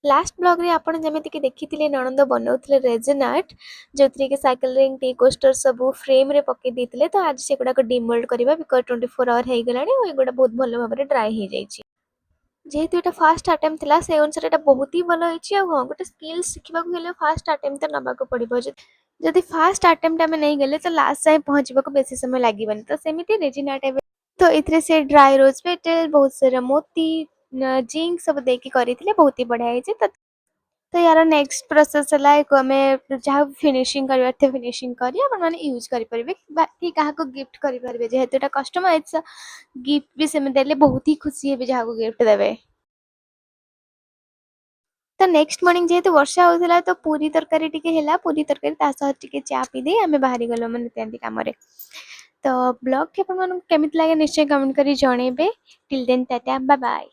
Last blog रे आपण जेमिति कि देखिथिले नणंद बनाउथिले रेजिन आर्ट जोथिरे कि साइकिल रिंग टी कोस्टर सब फ्रेम रे पके देथिले तो आज से गुडा को डिमोल्ड करबा बिकॉज़ 24 आवर हे गेलानी ओ एगुडा बहुत भलो भाबरे ड्राई हे जाईची जेहेतु एटा फास्ट अटेम्प्ट थिला से अनुसार एटा बहुत ही भलो होईची आ हां गोटे स्किल सिखिबा को हेले फास्ट अटेम्प्ट तो नबा को पड़िबो जदि फास्ट अटेम्प्ट आमे नहीं गेले तो लास्ट जाए पहुंचबा को बेसी समय लागिबनी तो सेमिति रेजिन आर्ट एबे तो इथरे से ड्राई रोज पेटल बहुत सारा मोती जिंक सब देकी करिथिले बहुत ही बढ़िया होईची तो यार नेक्स्ट प्रोसेस है को हमें जहाँ फिनिशिंग करवा थे फिनिशिंग करी अपन माने यूज करि परिबे बाकी काहा को गिफ्ट करि परिबे जेहेतु एटा कस्टमाइज गिफ्ट भी से में देले बहुत ही खुशी हेबे जहाँ को गिफ्ट देबे तो नेक्स्ट मॉर्निंग जेहेतु वर्षा होउथला तो पूरी तरकारी टिके हेला पूरी तरकारी ता सह टिके चा पी दे हमें बाहरी गलो मन तेंती काम रे तो ब्लॉग के अपन मन केमित लागे निश्चय कमेंट करी जणेबे till then tata bye bye.